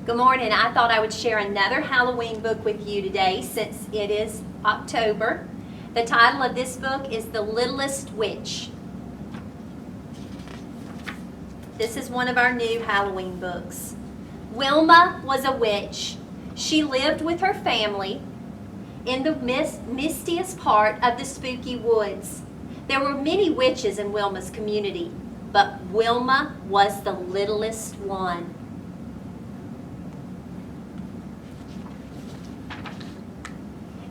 Good morning. I thought I would share another Halloween book with you today since it is October. The title of this book is The Littlest Witch. This is one of our new Halloween books. Wilma was a witch. She lived with her family in the mistiest part of the spooky woods. There were many witches in Wilma's community, but Wilma was the littlest one.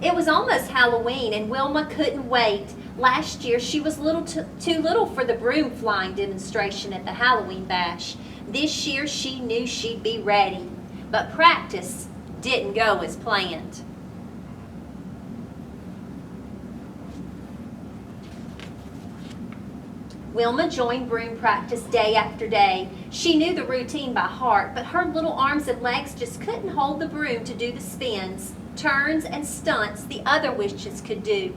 It was almost Halloween and Wilma couldn't wait. Last year she was too little for the broom flying demonstration at the Halloween bash. This year she knew she'd be ready, but practice didn't go as planned. Wilma joined broom practice day after day. She knew the routine by heart, but her little arms and legs just couldn't hold the broom to do the spins, turns, and stunts the other witches could do.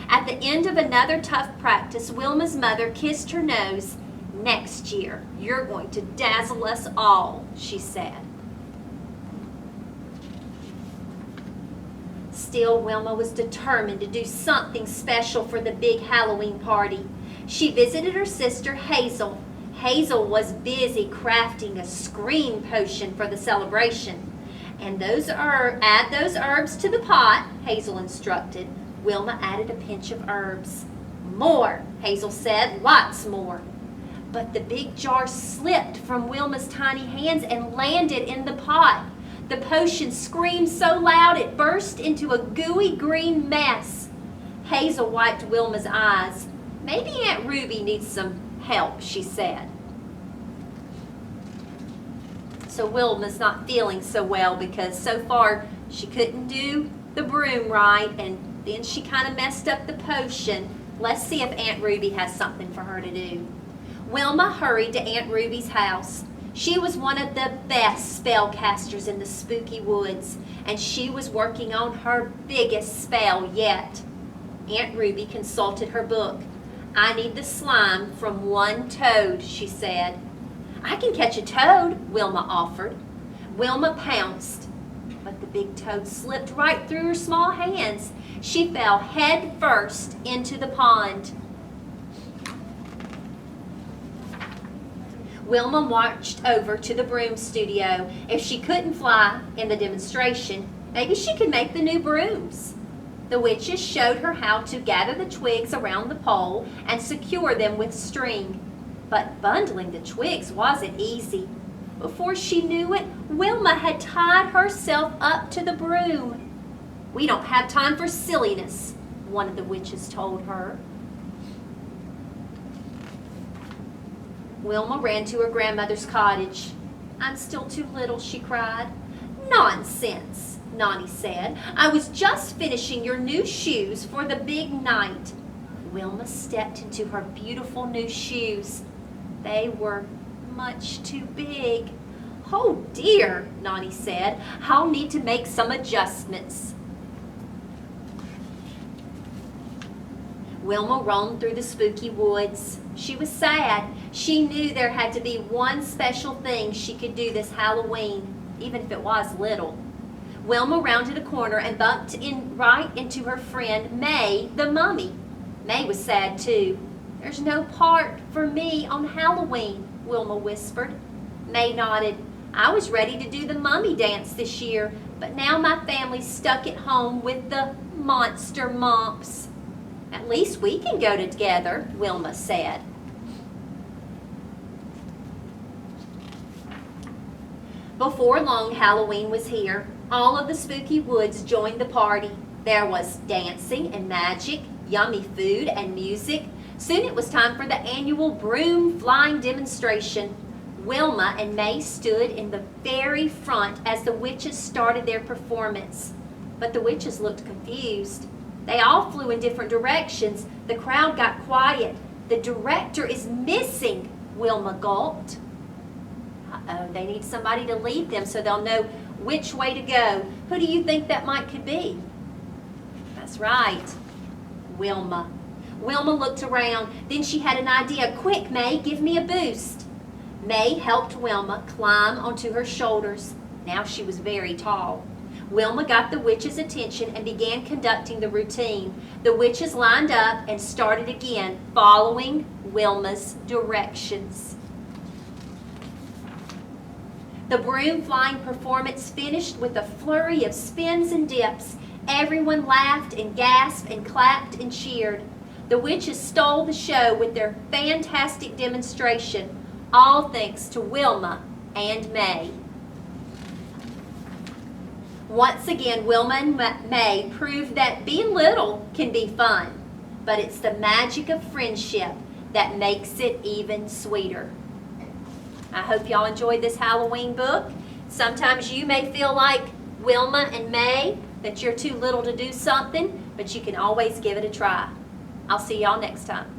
At the end of another tough practice, Wilma's mother kissed her nose. "Next year, you're going to dazzle us all," she said. Still, Wilma was determined to do something special for the big Halloween party. She visited her sister Hazel. Hazel was busy crafting a scream potion for the celebration. "And add those herbs to the pot," Hazel instructed. Wilma added a pinch of herbs. "More," Hazel said, "lots more." But the big jar slipped from Wilma's tiny hands and landed in the pot. The potion screamed so loud it burst into a gooey green mess. Hazel wiped Wilma's eyes. "Maybe Aunt Ruby needs some help," she said. So Wilma's not feeling so well because so far she couldn't do the broom right, and then she kind of messed up the potion. Let's see if Aunt Ruby has something for her to do. Wilma hurried to Aunt Ruby's house. She was one of the best spellcasters in the spooky woods, and she was working on her biggest spell yet. Aunt Ruby consulted her book. "I need the slime from one toad," she said. "I can catch a toad," Wilma offered. Wilma pounced, but the big toad slipped right through her small hands. She fell head first into the pond. Wilma marched over to the broom studio. If she couldn't fly in the demonstration, maybe she could make the new brooms. The witches showed her how to gather the twigs around the pole and secure them with string. But bundling the twigs wasn't easy. Before she knew it, Wilma had tied herself up to the broom. "We don't have time for silliness," one of the witches told her. Wilma ran to her grandmother's cottage. "I'm still too little," she cried. "Nonsense," Nani said. "I was just finishing your new shoes for the big night." Wilma stepped into her beautiful new shoes. They were much too big. "Oh dear," Nani said. "I'll need to make some adjustments." Wilma roamed through the spooky woods. She was sad. She knew there had to be one special thing she could do this Halloween, even if it was little. Wilma rounded a corner and bumped right into her friend May, the mummy. May was sad too. "There's no part for me on Halloween," Wilma whispered. May nodded. "I was ready to do the mummy dance this year, but now my family's stuck at home with the monster mumps." "At least we can go together," Wilma said. Before long, Halloween was here. All of the spooky woods joined the party. There was dancing and magic, yummy food and music. Soon it was time for the annual broom flying demonstration. Wilma and May stood in the very front as the witches started their performance. But the witches looked confused. They all flew in different directions. The crowd got quiet. "The director is missing," Wilma gulped. Uh-oh, they need somebody to lead them so they'll know which way to go. Who do you think that could be? That's right, Wilma. Wilma looked around. Then she had an idea. "Quick, May, give me a boost." May helped Wilma climb onto her shoulders. Now she was very tall. Wilma got the witches' attention and began conducting the routine. The witches lined up and started again, following Wilma's directions. The broom flying performance finished with a flurry of spins and dips. Everyone laughed and gasped and clapped and cheered. The witches stole the show with their fantastic demonstration, all thanks to Wilma and May. Once again, Wilma and May proved that being little can be fun, but it's the magic of friendship that makes it even sweeter. I hope y'all enjoyed this Halloween book. Sometimes you may feel like Wilma and May, that you're too little to do something, but you can always give it a try. I'll see y'all next time.